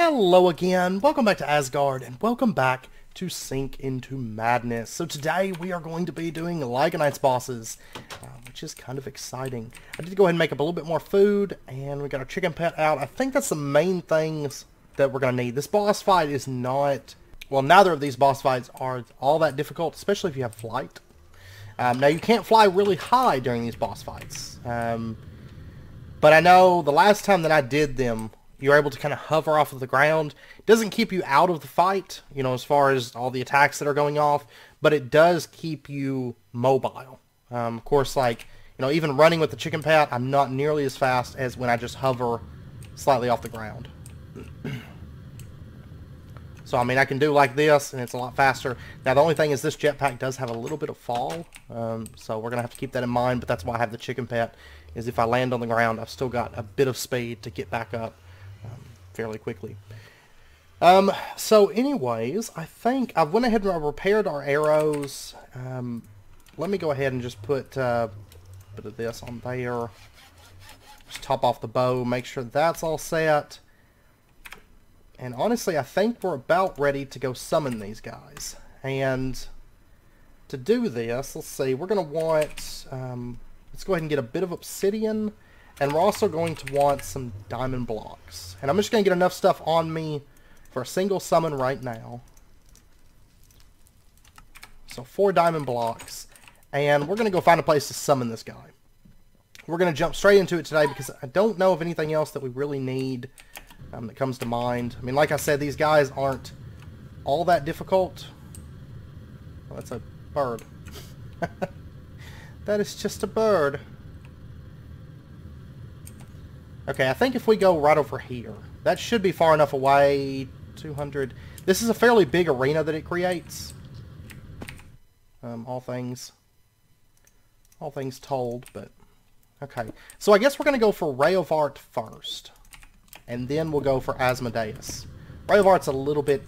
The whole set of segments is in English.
Hello again, welcome back to Asgard, and welcome back to Sink into Madness. So today we are going to be doing Lycanites bosses, which is kind of exciting. I did go ahead and make up a little bit more food, and we got our chicken pet out. I think that's the main things that we're going to need. This boss fight is not, well, neither of these boss fights are all that difficult, especially if you have flight. Now you can't fly really high during these boss fights, but I know the last time that I did them, you're able to kind of hover off of the ground. It doesn't keep you out of the fight, you know, as far as all the attacks that are going off, but it does keep you mobile. Of course, like, you know, even running with the chicken pet, I'm not nearly as fast as when I just hover slightly off the ground. So, I mean, I can do like this, and it's a lot faster. Now, the only thing is this jetpack does have a little bit of fall, so we're going to have to keep that in mind, but that's why I have the chicken pet, is if I land on the ground, I've still got a bit of speed to get back up fairly quickly. So anyways, I think I went ahead and repaired our arrows. Let me go ahead and just put a bit of this on there. Just top off the bow, make sure that's all set. And honestly, I think we're about ready to go summon these guys. And to do this, let's see, we're going to want, let's go ahead and get a bit of obsidian. And we're also going to want some diamond blocks. And I'm just going to get enough stuff on me for a single summon right now. So 4 diamond blocks. And we're going to go find a place to summon this guy. We're going to jump straight into it today because I don't know of anything else that we really need that comes to mind. I mean, like I said, these guys aren't all that difficult. Well, that's a bird. That is just a bird. Okay, I think if we go right over here, that should be far enough away. 200. This is a fairly big arena that it creates. All things told, but okay. So I guess we're going to go for Raioart first, and then we'll go for Asmodeus. Raioart's a little bit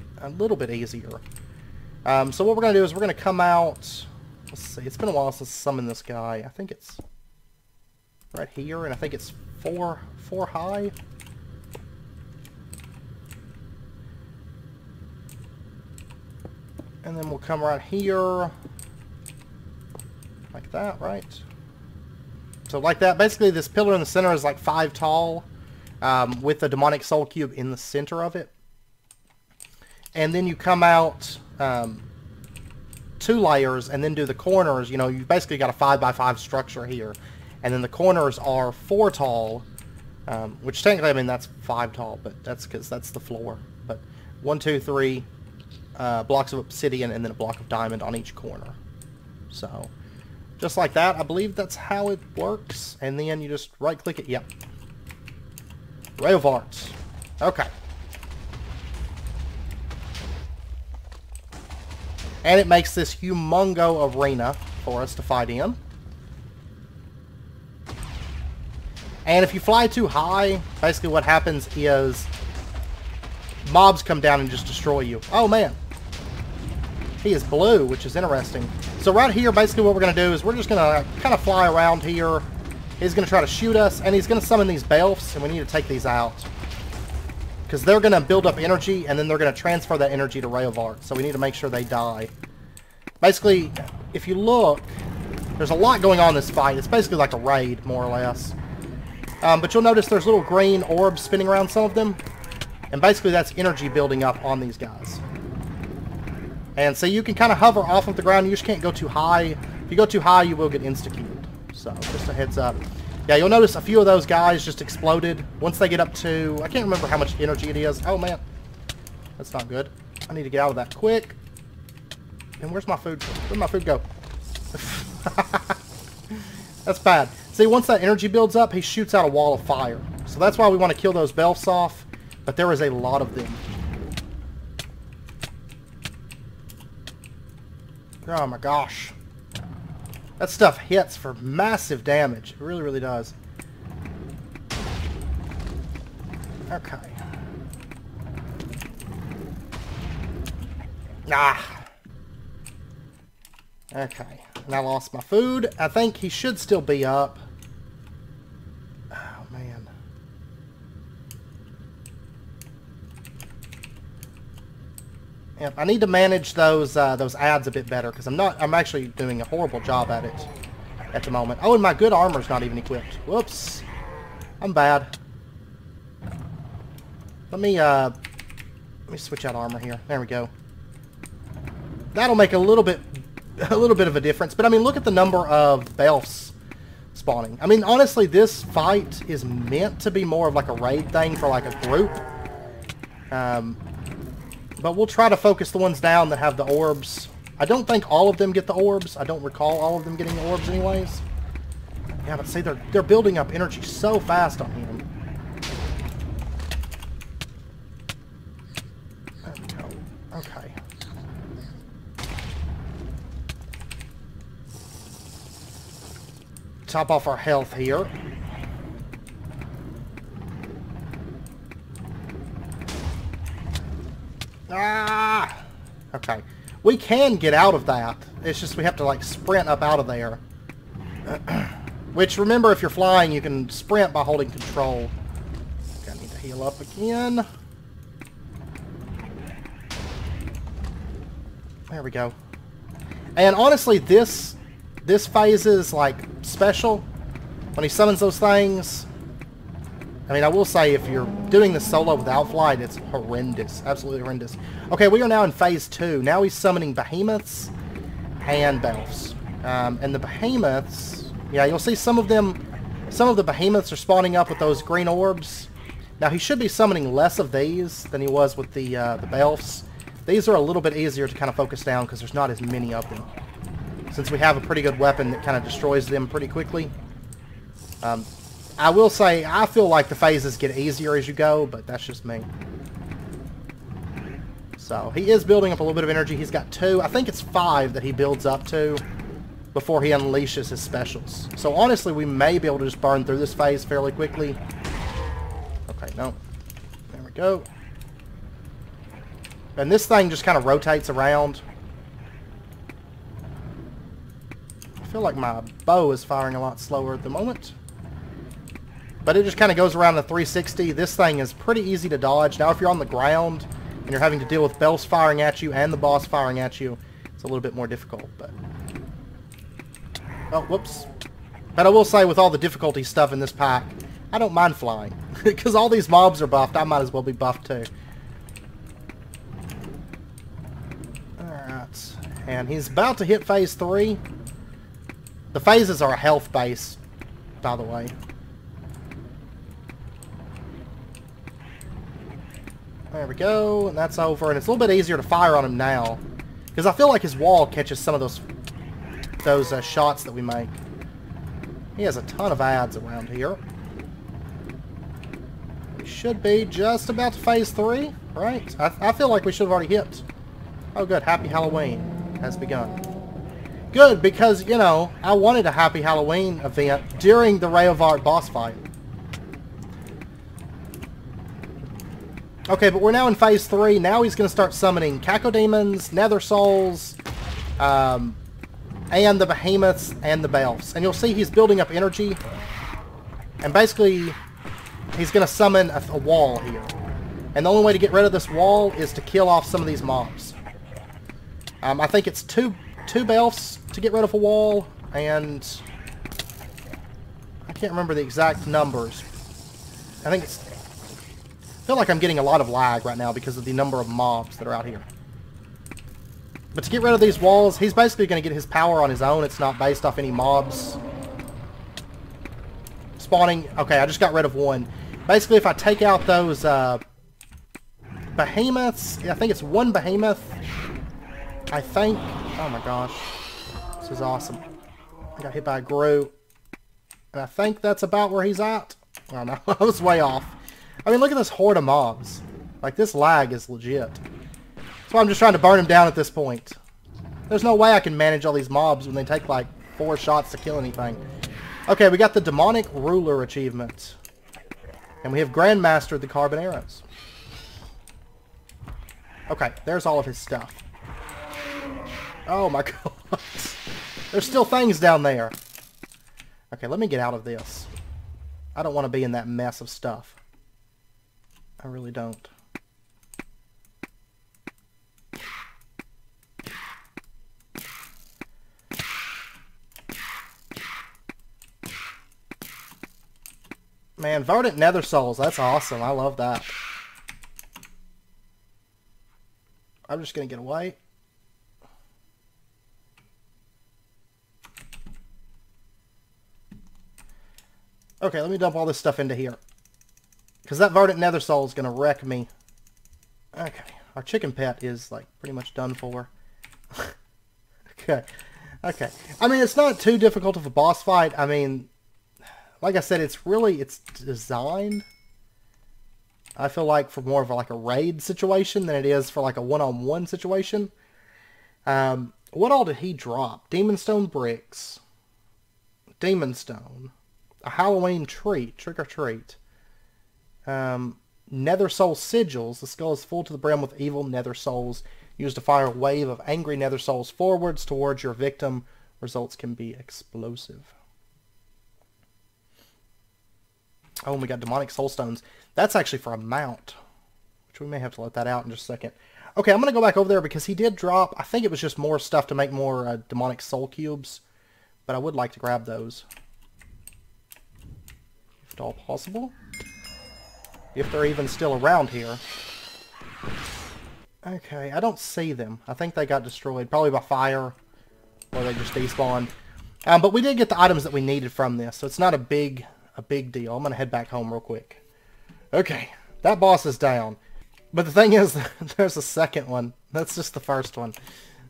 easier. So what we're going to do is we're going to come out. Let's see. It's been a while since I summoned this guy. I think it's right here, and I think it's 4 high. And then we'll come right here. Like that, right? So like that. Basically, this pillar in the center is like 5 tall, with the demonic soul cube in the center of it. And then you come out 2 layers and then do the corners. You know, you've basically got a 5x5 structure here. And then the corners are 4 tall, which technically, I mean, that's 5 tall, but that's because that's the floor. But 1, 2, 3 blocks of obsidian and then a block of diamond on each corner. So, just like that, I believe that's how it works. And then you just right-click it. Yep. Raioart. Okay. And it makes this humongo arena for us to fight in. And if you fly too high, basically what happens is mobs come down and just destroy you. Oh man. He is blue, which is interesting. So right here, basically what we're going to do is we're just going to kind of fly around here. He's going to try to shoot us, and he's going to summon these belfs, and we need to take these out. Because they're going to build up energy, and then they're going to transfer that energy to Raioart. So we need to make sure they die. Basically, if you look, there's a lot going on in this fight. It's basically like a raid, more or less. But you'll notice there's little green orbs spinning around some of them. And basically that's energy building up on these guys. And so you can kind of hover off of the ground. You just can't go too high. If you go too high, you will get insta-killed. So, just a heads up. Yeah, you'll notice a few of those guys just exploded. Once they get up to, I can't remember how much energy it is. Oh, man. That's not good. I need to get out of that quick. And where's my food? Where'd my food go? That's bad. See, once that energy builds up, he shoots out a wall of fire. So that's why we want to kill those belfs off. But there is a lot of them. Oh my gosh. That stuff hits for massive damage. It really, really does. Okay. Ah. Okay. And I lost my food. I think he should still be up. Oh, man. Yep, I need to manage those ads a bit better because I'm actually doing a horrible job at it at the moment. Oh, and my good armor's not even equipped. Whoops. I'm bad. Let me switch out armor here. There we go. That'll make a little bit of a difference. But I mean, look at the number of Belfs spawning. I mean, honestly, this fight is meant to be more of like a raid thing for like a group. But we'll try to focus the ones down that have the orbs. I don't think all of them get the orbs. I don't recall all of them getting the orbs anyways. Yeah, but see, they're building up energy so fast on him. There we go. Okay. Top off our health here. Ah! Okay. We can get out of that. It's just we have to, like, sprint up out of there. Which, remember, if you're flying, you can sprint by holding control. Okay, I need to heal up again. There we go. And honestly, this phase is, like, special. When he summons those things... I mean, I will say, if you're doing this solo without flight, it's horrendous. Absolutely horrendous. Okay, we are now in Phase 2. Now he's summoning Behemoths and Belfs. And the Behemoths... Yeah, you'll see some of the Behemoths are spawning up with those green orbs. Now, he should be summoning less of these than he was with the Belfs. These are a little bit easier to kind of focus down because there's not as many of them. Since we have a pretty good weapon that kind of destroys them pretty quickly. I will say, I feel like the phases get easier as you go, but that's just me. So, he is building up a little bit of energy. He's got 2. I think it's 5 that he builds up to before he unleashes his specials. So, honestly, we may be able to just burn through this phase fairly quickly. Okay, no. There we go. And this thing just kind of rotates around. I feel like my bow is firing a lot slower at the moment. But it just kind of goes around the 360. This thing is pretty easy to dodge. Now, if you're on the ground and you're having to deal with Belfs firing at you and the boss firing at you, it's a little bit more difficult. But oh, whoops. But I will say, with all the difficulty stuff in this pack, I don't mind flying. Because all these mobs are buffed, I might as well be buffed too. Alright. And he's about to hit Phase 3. The phases are a health base, by the way. There we go, and that's over, and it's a little bit easier to fire on him now, because I feel like his wall catches some of those shots that we make. He has a ton of ads around here. We should be just about to Phase 3, right? I feel like we should have already hit. Oh good, Happy Halloween has begun. Good, because, you know, I wanted a Happy Halloween event during the Raioart boss fight. Okay, but we're now in Phase 3. Now he's going to start summoning Cacodemons, Nether Souls, and the Behemoths and the Belfs. And you'll see he's building up energy. And basically, he's going to summon a wall here. And the only way to get rid of this wall is to kill off some of these mobs. I think it's two Belfs to get rid of a wall, and I can't remember the exact numbers. I think it's... I feel like I'm getting a lot of lag right now because of the number of mobs that are out here. But to get rid of these walls, he's basically going to get his power on his own. It's not based off any mobs spawning. Okay, I just got rid of one. Basically, if I take out those Behemoths, I think it's one Behemoth. I think... Oh my gosh. This is awesome. I got hit by a Gru. And I think that's about where he's at. Oh no, I was way off. I mean, look at this horde of mobs. Like, this lag is legit. That's why I'm just trying to burn him down at this point. There's no way I can manage all these mobs when they take, like, 4 shots to kill anything. Okay, we got the Demonic Ruler achievement. And we have Grandmastered the Carbon Arrows. Okay, there's all of his stuff. Oh my god. There's still things down there. Okay, let me get out of this. I don't want to be in that mess of stuff. I really don't. Man, Verdant Nether Souls, that's awesome. I love that. I'm just going to get away. Okay, let me dump all this stuff into here. Because that Verdant Nether Soul is going to wreck me. Okay, our chicken pet is, like, pretty much done for. Okay. Okay. I mean, it's not too difficult of a boss fight. I mean, like I said, it's designed, I feel like, for more of like a raid situation than it is for like a one-on-one situation. What all did he drop? Demon Stone bricks. Demon Stone. A Halloween treat. Trick or treat. Nether Soul sigils. The skull is full to the brim with evil Nether Souls. Used to fire a wave of angry Nether Souls forwards towards your victim. Results can be explosive. Oh, and we got demonic soul stones. That's actually for a mount, which we may have to let that out in just a second. Okay, I'm going to go back over there because he did drop, I think it was just more stuff to make more demonic soul cubes, but I would like to grab those. If at all possible. If they're even still around here. Okay, I don't see them. I think they got destroyed, probably by fire, or they just despawned. But we did get the items that we needed from this, so it's not a big deal. I'm going to head back home real quick. Okay, that boss is down. But the thing is, there's a second one. That's just the first one.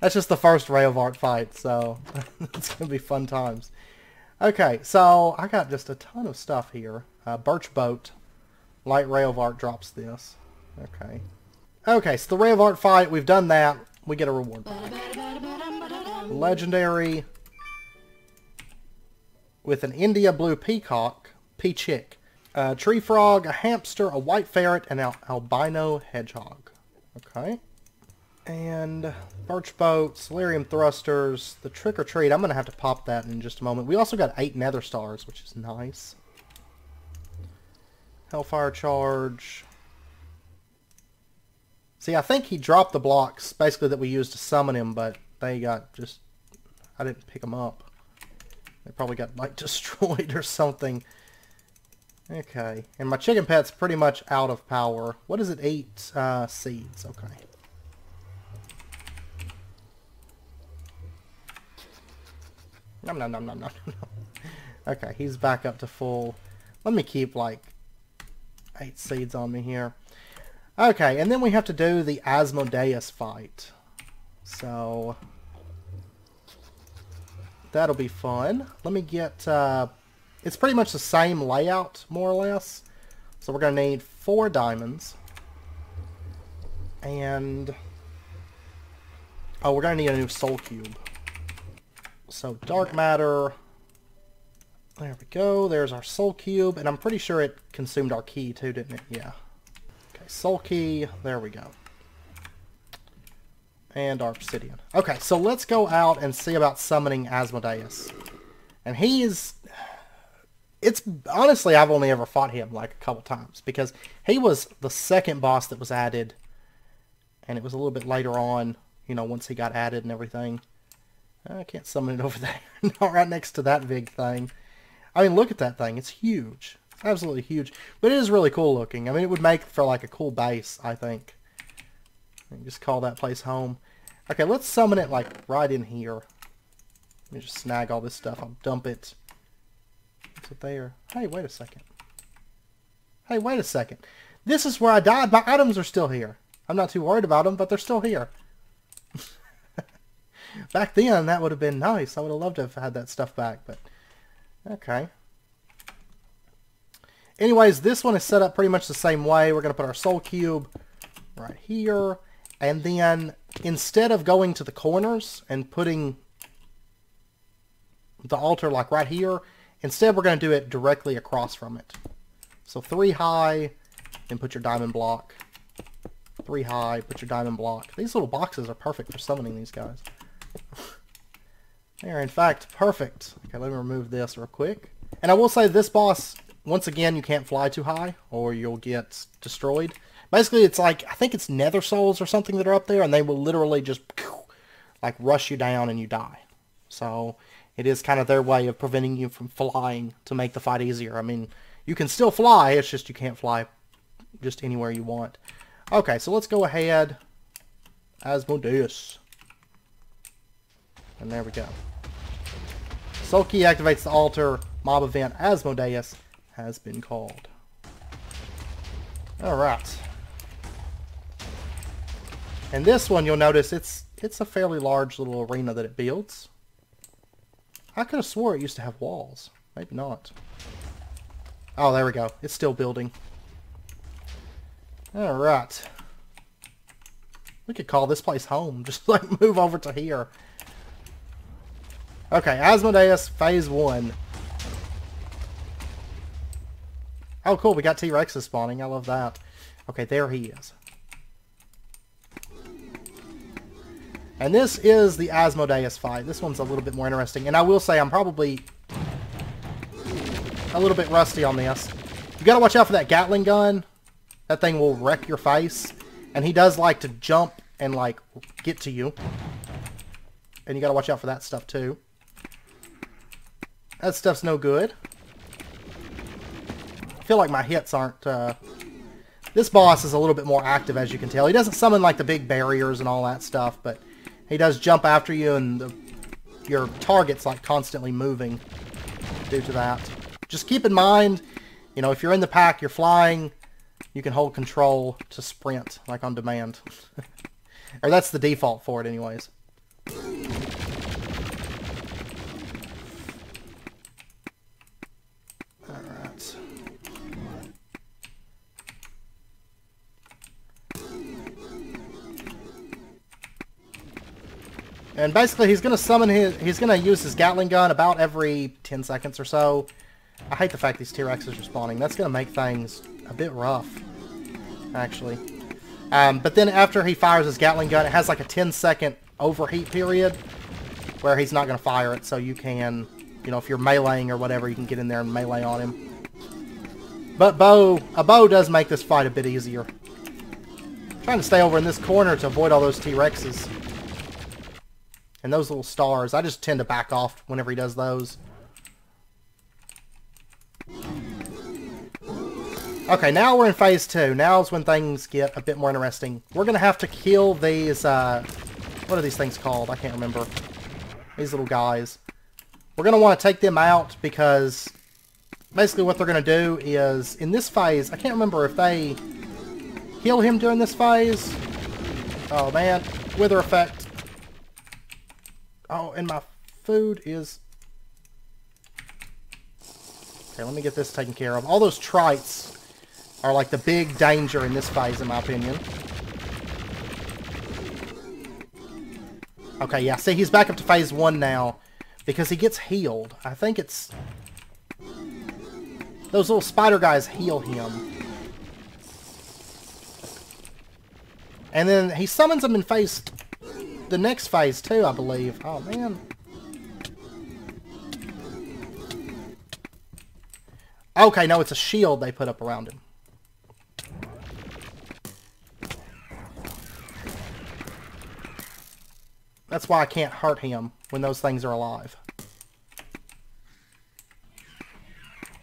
That's just the first Raioart fight, so it's going to be fun times. Okay, so I got just a ton of stuff here. Birch Boat. Light Raioart drops this. Okay. Okay, so the Raioart fight, we've done that. We get a reward. Legendary. With an India Blue Peacock. Peachick. A tree frog, a hamster, a white ferret, and an albino hedgehog. Okay. And birch boat, solarium thrusters, the trick or treat. I'm going to have to pop that in just a moment. We also got 8 nether stars, which is nice. Hellfire charge. See, I think he dropped the blocks, basically, that we used to summon him, but they got just... I didn't pick them up. They probably got, like, destroyed or something. Okay. And my chicken pet's pretty much out of power. What does it eat? Seeds. Okay. Nom nom nom nom nom nom. Okay, he's back up to full. Let me keep, like, 8 seeds on me here. Okay, and then we have to do the Asmodeus fight. So... that'll be fun. Let me get... it's pretty much the same layout, more or less. So we're going to need 4 diamonds. And... oh, we're going to need a new soul cube. So, dark matter. There we go. There's our soul cube. And I'm pretty sure it consumed our key too, didn't it? Yeah. Okay, soul key. There we go. And our obsidian. Okay, so let's go out and see about summoning Asmodeus. And he is... it's... honestly, I've only ever fought him like a couple times. Because he was the second boss that was added. And it was a little bit later on, you know, once he got added and everything. I can't summon it over there. Not right next to that big thing. I mean, look at that thing. It's huge. It's absolutely huge. But it is really cool looking. I mean, it would make for like a cool base, I think. Just call that place home. Okay, let's summon it like right in here. Let me just snag all this stuff. I'll dump it. Is it there? Hey, wait a second. Hey, wait a second. This is where I died. My items are still here. I'm not too worried about them, but they're still here. Back then, that would have been nice. I would have loved to have had that stuff back, but... okay. Anyways, this one is set up pretty much the same way. We're going to put our soul cube right here. And then, instead of going to the corners and putting the altar like right here, instead we're going to do it directly across from it. So 3 high, and put your diamond block. 3 high, put your diamond block. These little boxes are perfect for summoning these guys. They're in fact perfect. Okay, let me remove this real quick. And I will say this boss, once again, you can't fly too high or you'll get destroyed. Basically, it's like, I think it's nether souls or something that are up there, and they will literally just like rush you down and you die. So it is kind of their way of preventing you from flying to make the fight easier. I mean, You can still fly, it's just you can't fly just anywhere you want. Okay, so let's go ahead. Asmodeus. And there we go. Soul Key activates the altar. Mob event Asmodeus has been called. Alright. And this one, you'll notice it's a fairly large little arena that it builds. I could have swore it used to have walls. Maybe not. Oh, there we go. It's still building. Alright. We could call this place home. Just like move over to here. Okay, Asmodeus Phase 1. Oh, cool. We got T-Rexes spawning. I love that. Okay, there he is. And this is the Asmodeus fight. This one's a little bit more interesting. And I will say I'm probably a little bit rusty on this. You gotta watch out for that Gatling gun. That thing will wreck your face. And he does like to jump and like get to you. And you gotta watch out for that stuff too. That stuff's no good. I feel like my hits aren't... This boss is a little bit more active, as you can tell. He doesn't summon like the big barriers and all that stuff, but he does jump after you, and your target's like constantly moving due to that. Just keep in mind, you know, if you're in the pack, you're flying, you can hold control to sprint, like on demand. Or that's the default for it anyways. Alright. And basically he's going to he's going to use his Gatling gun about every 10 seconds or so. I hate the fact these T-Rexes are spawning. That's going to make things a bit rough, actually. But then after he fires his Gatling gun, it has like a 10-second overheat period where he's not going to fire it, so you can, you know, if you're meleeing or whatever, you can get in there and melee on him. But a bow does make this fight a bit easier. I'm trying to stay over in this corner to avoid all those T-Rexes. And those little stars, I just tend to back off whenever he does those. Okay, now we're in phase 2. Now's when things get a bit more interesting. We're going to have to kill these, what are these things called? I can't remember. These little guys. We're going to want to take them out because basically what they're going to do is, in this phase, I can't remember if they heal him during this phase. Oh man, wither effect. Oh, and my food is... Okay, let me get this taken care of. All those trites are like the big danger in this phase, in my opinion. Okay, yeah, see, he's back up to phase 1 now because he gets healed. I think it's... Those little spider guys heal him. And then he summons them in phase... The next phase too, I believe. Oh, man. Okay, no, it's a shield they put up around him. That's why I can't hurt him when those things are alive.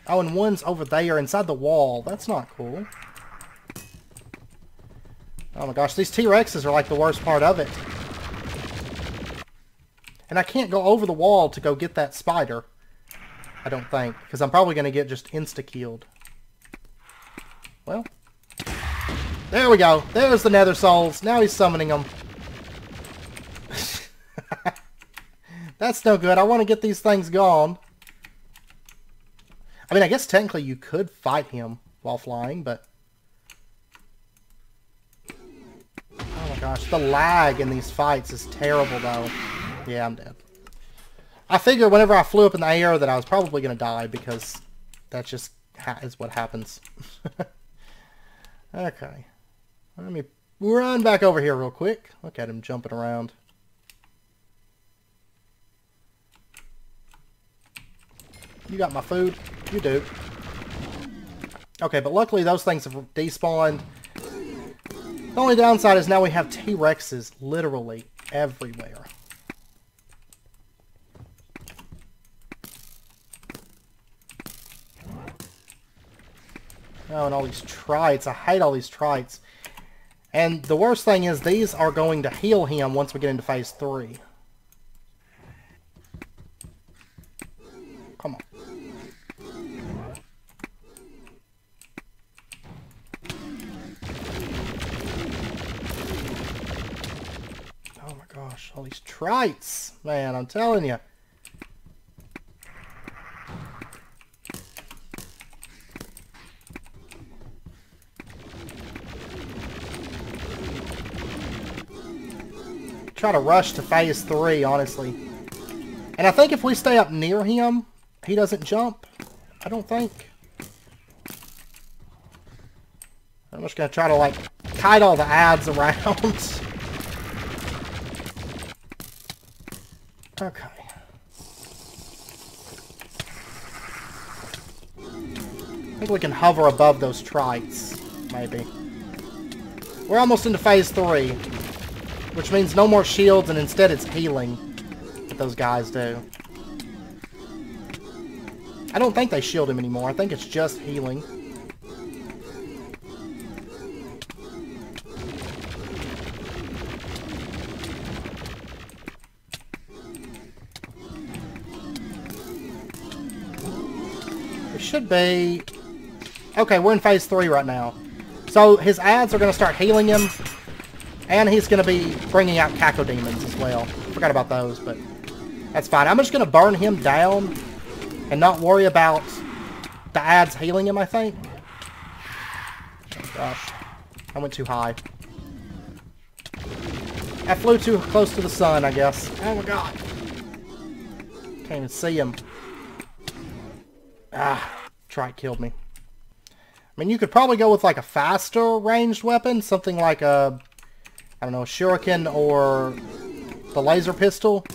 Oh, and one's over there inside the wall. That's not cool. Oh my gosh, these T-Rexes are like the worst part of it. And I can't go over the wall to go get that spider. I don't think. Because I'm probably going to get just insta-killed. Well. There we go. There's the Nether Souls. Now he's summoning them. That's no good. I want to get these things gone. I mean, I guess technically you could fight him while flying, but... Oh my gosh. The lag in these fights is terrible, though. Yeah, I'm dead. I figured whenever I flew up in the air that I was probably going to die because that just is what happens. Okay. Let me run back over here real quick. Look at him jumping around. You got my food? You do. Okay, but luckily those things have despawned. The only downside is now we have T-Rexes literally everywhere. Oh, and all these trites. I hate all these trites. And the worst thing is these are going to heal him once we get into phase 3. Come on. Oh my gosh, all these trites. Man, I'm telling you. Try to rush to phase 3, honestly. And I think if we stay up near him, he doesn't jump. I don't think. I'm just going to try to, like, kite all the ads around. Okay. I think we can hover above those trites, maybe. We're almost into phase 3, which means no more shields, and instead it's healing that those guys do. I don't think they shield him anymore. I think it's just healing. Should be... Okay, we're in phase 3 right now. So his ads are going to start healing him. And he's going to be bringing out cacodemons as well. Forgot about those, but that's fine. I'm just going to burn him down and not worry about the ads healing him, I think. Oh gosh. I went too high. I flew too close to the sun, I guess. Oh my god. Can't even see him. Ah. Trite killed me. I mean, you could probably go with like a faster ranged weapon, something like a, I don't know, a shuriken or the laser pistol,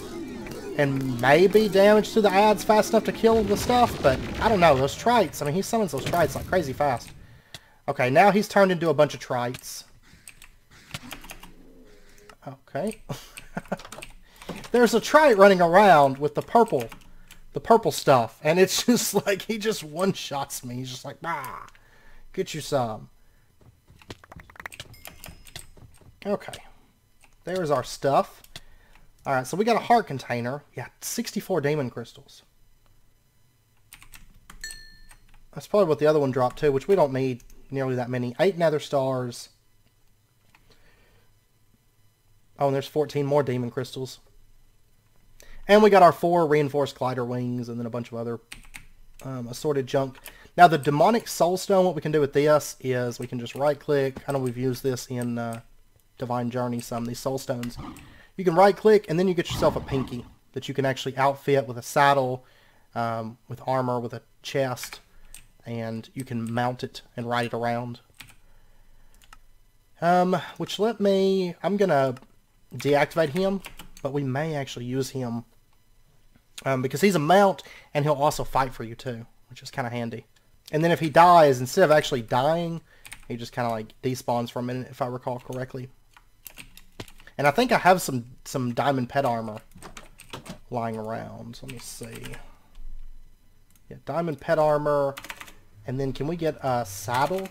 and maybe damage to the ads fast enough to kill the stuff, but I don't know, those trites, I mean, he summons those trites like crazy fast. Okay, now he's turned into a bunch of trites. Okay. There's a trite running around with the purple stuff, and it's just like, he just one-shots me. He's just like, bah, get you some. Okay. There's our stuff. Alright, so we got a heart container. Yeah, 64 demon crystals. That's probably what the other one dropped too, which we don't need nearly that many. 8 nether stars. Oh, and there's 14 more demon crystals. And we got our 4 reinforced glider wings and then a bunch of other assorted junk. Now the demonic soulstone, what we can do with this is we can just right click. I know we've used this in Divine Journey some, these soulstones. You can right click and then you get yourself a pinky that you can actually outfit with a saddle, with armor, with a chest, and you can mount it and ride it around. Which let me, I'm going to deactivate him, but we may actually use him. Because he's a mount, and he'll also fight for you too, which is kind of handy. And then if he dies, instead of actually dying, he just kind of like despawns for a minute, if I recall correctly. And I think I have some diamond pet armor lying around. So let me see. Yeah, diamond pet armor. And then can we get a saddle?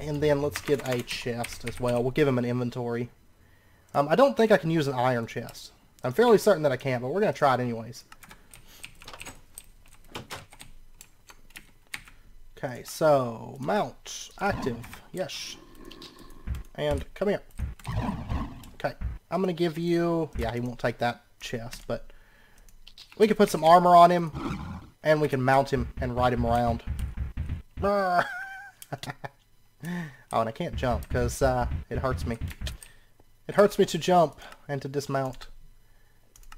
And then let's get a chest as well. We'll give him an inventory. I don't think I can use an iron chest. I'm fairly certain that I can, but we're going to try it anyways. Okay, so mount, active, yes. And come here. Okay, I'm going to give you... Yeah, he won't take that chest, but we can put some armor on him, and we can mount him and ride him around. Oh, and I can't jump because it hurts me. It hurts me to jump and to dismount.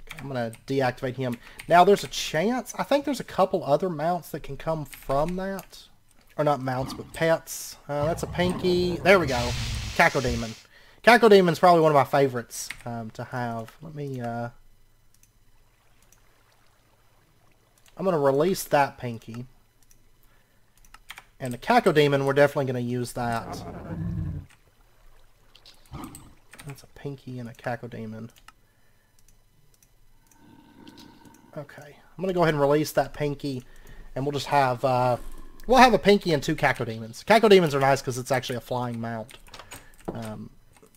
Okay, I'm going to deactivate him. Now, there's a chance. I think there's a couple other mounts that can come from that. Or not mounts, but pets. That's a pinky. There we go. Cacodemon. Cacodemon's probably one of my favorites to have. Let me... I'm going to release that pinky. And the Cacodemon, we're definitely going to use that. That's a pinky and a Cacodemon. Okay. I'm going to go ahead and release that Pinky. And we'll just have... we'll have a Pinky and 2 Cacodemons. Cacodemons are nice because it's actually a flying mount.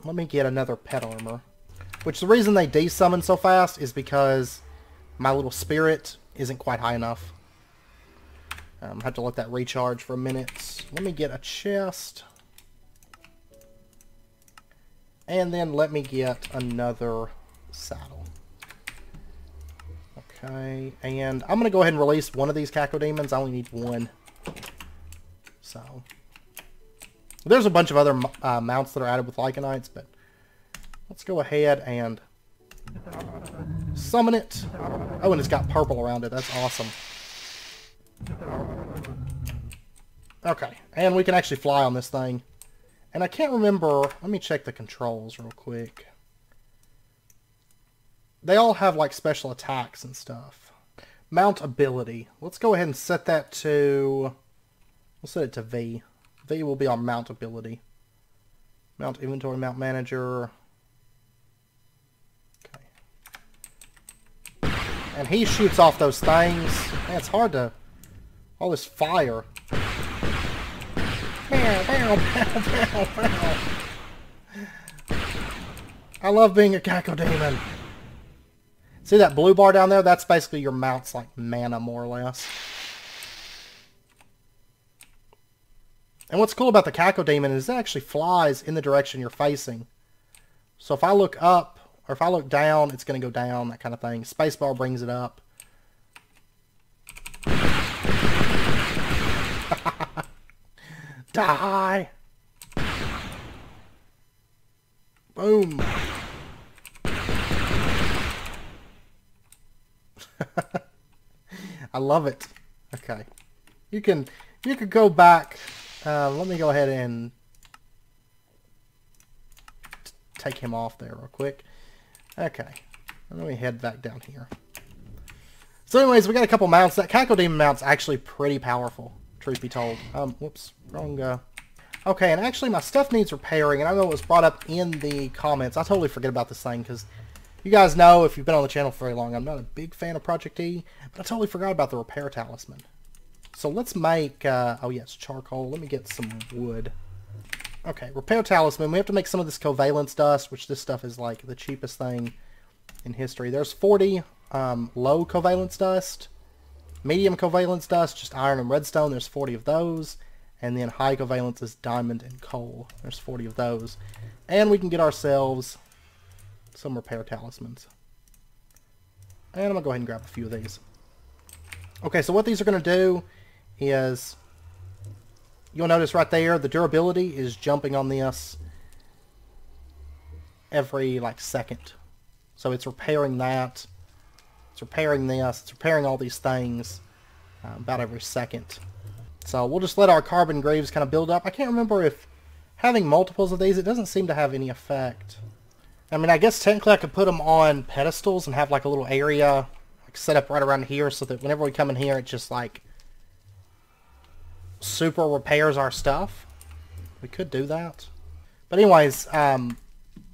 Let me get another pet armor. Which the reason they desummon so fast is because my little spirit isn't quite high enough. I have to let that recharge for a minute. Let me get a chest. And then let me get another saddle. Okay, and I'm going to go ahead and release one of these Cacodemons. I only need one. So, there's a bunch of other mounts that are added with Lycanites, but let's go ahead and summon it. Oh, and it's got purple around it. That's awesome. Okay, and we can actually fly on this thing. And I can't remember... Let me check the controls real quick. They all have, like, special attacks and stuff. Mount ability. Let's go ahead and set that to... We'll set it to V. V will be our mount ability. Mount inventory, mount manager. Okay. And he shoots off those things. Man, it's hard to... All this fire. I love being a Cacodemon. See that blue bar down there? That's basically your mount's like mana, more or less. And what's cool about the Cacodemon is it actually flies in the direction you're facing. So if I look up, or if I look down, it's going to go down, that kind of thing. Spacebar brings it up. Die! Boom! I love it. Okay. You can go back. Let me go ahead and take him off there real quick. Okay. Let me head back down here. So anyways, we got a couple mounts. That Cacodemon mount's actually pretty powerful, truth be told. Whoops. Wrong, Okay, and actually my stuff needs repairing, and I know it was brought up in the comments. I totally forget about this thing, because you guys know, if you've been on the channel for very long, I'm not a big fan of Project E, but I totally forgot about the repair talisman. So let's make, oh yes, charcoal. Let me get some wood. Okay, repair talisman. We have to make some of this covalence dust, which this stuff is like the cheapest thing in history. There's 40 low covalence dust, medium covalence dust, just iron and redstone. There's 40 of those. And then high covalence is diamond and coal. There's 40 of those. And we can get ourselves some repair talismans. And I'm going to go ahead and grab a few of these. Okay, so what these are going to do is, you'll notice right there, the durability is jumping on this every, like, second. So it's repairing that. It's repairing this. It's repairing all these things about every second. So we'll just let our carbon greaves kind of build up. I can't remember if having multiples of these, it doesn't seem to have any effect. I mean, I guess technically I could put them on pedestals and have like a little area like set up right around here so that whenever we come in here, it just like super repairs our stuff. We could do that. But anyways,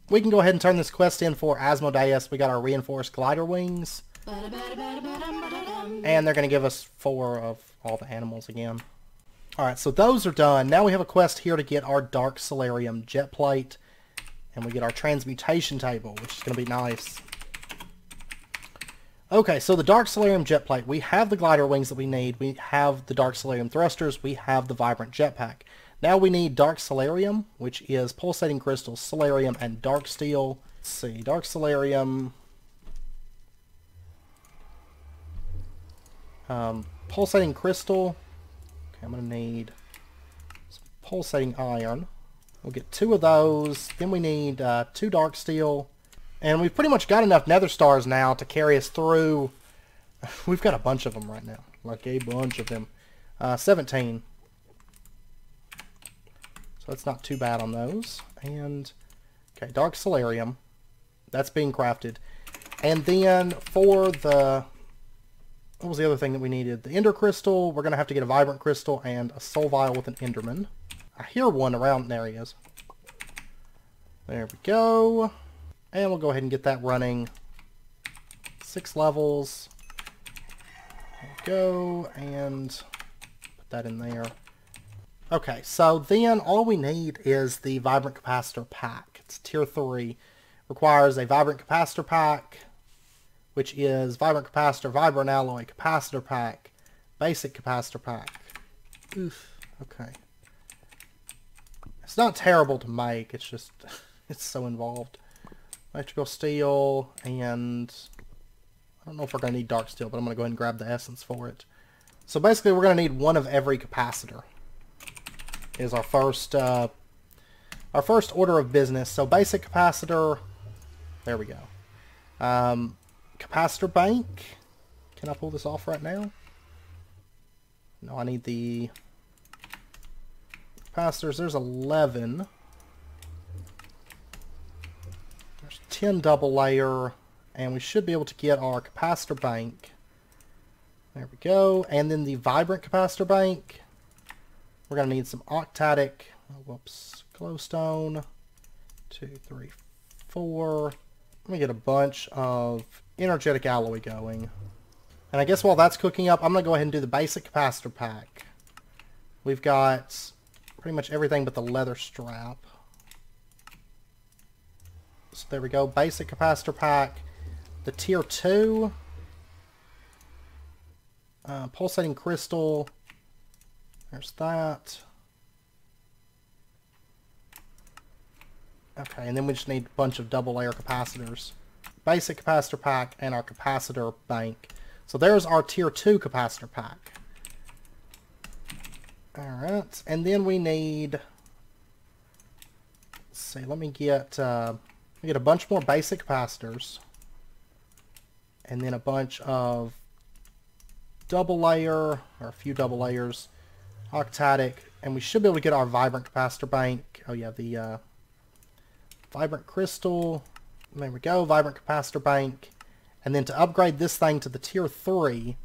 we can go ahead and turn this quest in for Asmodeus. We got our reinforced glider wings. And they're going to give us 4 of all the animals again. Alright, so those are done. Now we have a quest here to get our Dark Solarium jetplate. And we get our transmutation table, which is going to be nice. Okay, so the Dark Solarium jetplate. We have the glider wings that we need. We have the Dark Solarium thrusters. We have the vibrant jetpack. Now we need Dark Solarium, which is pulsating crystals, Solarium, and Dark Steel. Let's see, Dark Solarium... pulsating crystal. Okay, I'm going to need some pulsating iron. We'll get 2 of those. Then we need 2 dark steel. And we've pretty much got enough nether stars now to carry us through. We've got a bunch of them right now. Like a bunch of them. 17. So that's not too bad on those. And, okay, dark solarium. That's being crafted. And then for the... What was the other thing that we needed? The ender crystal. We're going to have to get a vibrant crystal and a soul vial with an enderman. I hear one around. There he is. There we go. And we'll go ahead and get that running. 6 levels. go, and put that in there. Okay, so then all we need is the Vibrant Capacitor Pack. It's Tier 3. Requires a Vibrant Capacitor Pack, which is Vibrant Capacitor, Vibrant Alloy, Capacitor Pack, Basic Capacitor Pack. Oof, okay. It's not terrible to make, it's just, it's so involved. Electrical steel, and I don't know if we're going to need dark steel, but I'm going to go ahead and grab the essence for it. So basically we're going to need one of every capacitor. Is our first order of business. So basic capacitor, there we go. Capacitor bank, can I pull this off right now? No, I need the capacitors. There's 11. There's 10 double layer, and we should be able to get our capacitor bank. There we go. And then the vibrant capacitor bank. We're going to need some octadic, glowstone, 2, 3, 4. Let me get a bunch of energetic alloy going. And I guess while that's cooking up, I'm going to go ahead and do the basic capacitor pack. We've got pretty much everything but the leather strap. So there we go, basic capacitor pack. The tier 2, pulsating crystal. There's that. Okay, and then we just need a bunch of double layer capacitors. Basic capacitor pack and our capacitor bank. So there's our tier 2 capacitor pack. Alright, and then we need, let's see, let me get a bunch more basic capacitors. And then a bunch of double layer, or a few double layers, octadic, and we should be able to get our vibrant capacitor bank. Oh yeah, the vibrant crystal. There we go, vibrant capacitor bank. And then to upgrade this thing to the tier 3,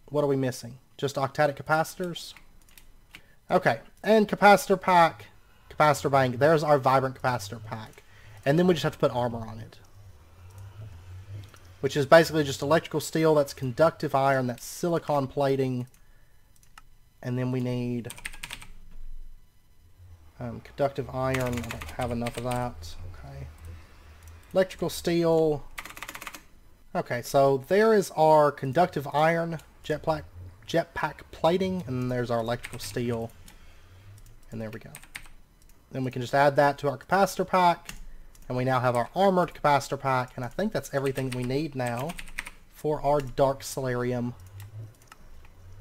what are we missing? Just octadic capacitors? Okay, and capacitor pack, capacitor bank. There's our vibrant capacitor pack. And then we just have to put armor on it, which is basically just electrical steel, that's conductive iron, that's silicon plating. And then we need conductive iron. I don't have enough of that. Okay. Electrical steel. Okay, so there is our conductive iron jetpack plating, and there's our electrical steel. And there we go. Then we can just add that to our capacitor pack, and we now have our armored capacitor pack, and I think that's everything we need now for our dark solarium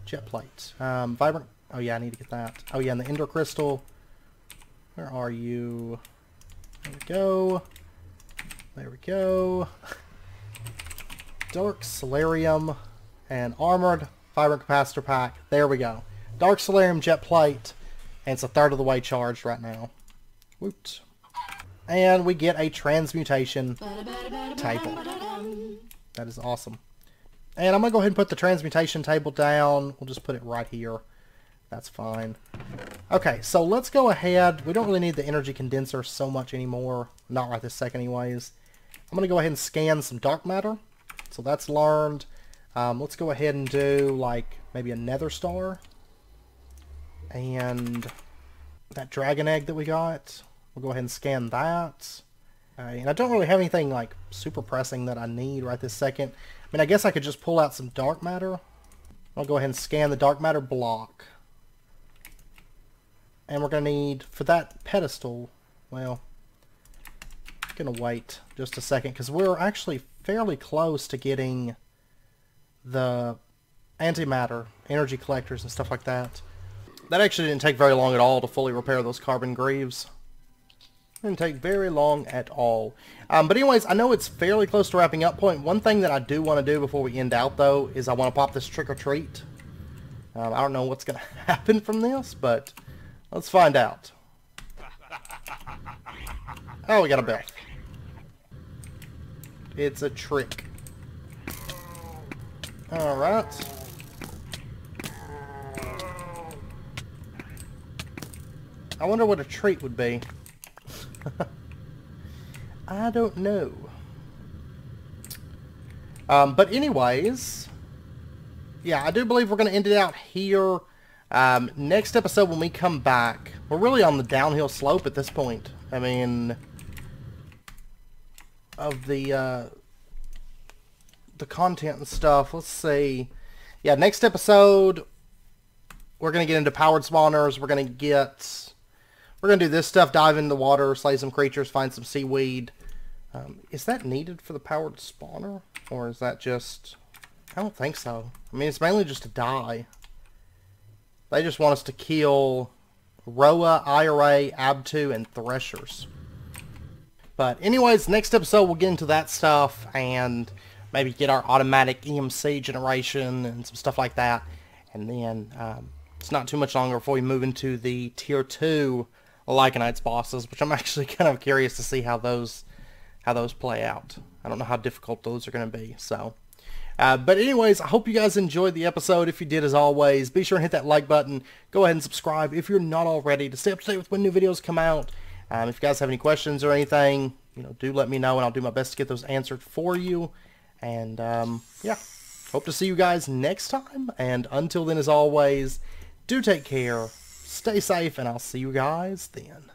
jet plate. Vibrant. Oh yeah, I need to get that. Oh yeah, and the ender crystal. Where are you? There we go. There we go. Dark solarium and armored vibrant capacitor pack. There we go. Dark solarium jet plate, and it's a third of the way charged right now. Woot. And we get a transmutation table. That is awesome. And I'm going to go ahead and put the transmutation table down. We'll just put it right here. That's fine. Okay, so let's go ahead. We don't really need the energy condenser so much anymore. Not right this second anyways. I'm going to go ahead and scan some dark matter. So that's learned. Let's go ahead and do like maybe a nether star. And that dragon egg that we got. We'll go ahead and scan that. And I don't really have anything like super pressing that I need right this second. I mean, I guess I could just pull out some dark matter. I'll go ahead and scan the dark matter block. And we're going to need, for that pedestal, well, I'm going to wait just a second, because we're actually fairly close to getting the antimatter, energy collectors, and stuff like that. That actually didn't take very long at all to fully repair those carbon greaves. Didn't take very long at all. But anyways, I know it's fairly close to wrapping up point. One thing that I do want to do before we end out, though, is I want to pop this trick or treat. I don't know what's going to happen from this, but let's find out. Oh, we got a bell. It's a trick. Alright. I wonder what a treat would be. I don't know. But anyways, yeah, I do believe we're going to end it out here. Next episode, when we come back, we're really on the downhill slope at this point. I mean, of the content and stuff. Let's see. Yeah, next episode, we're going to get into powered spawners. We're going to do this stuff, dive into the water, slay some creatures, find some seaweed. Is that needed for the powered spawner? Or is that just... I don't think so. I mean, it's mainly just to die. They just want us to kill Roa, IRA, Abtu, and Threshers. But anyways, next episode we'll get into that stuff and maybe get our automatic EMC generation and some stuff like that. And then it's not too much longer before we move into the Tier 2 Lycanites bosses, which I'm actually kind of curious to see how those play out. I don't know how difficult those are going to be. So, but anyways, I hope you guys enjoyed the episode. If you did, as always, be sure and hit that like button. Go ahead and subscribe if you're not already to stay up to date with when new videos come out. If you guys have any questions or anything, do let me know, and I'll do my best to get those answered for you. And yeah, hope to see you guys next time. And until then, as always, do take care, stay safe, and I'll see you guys then.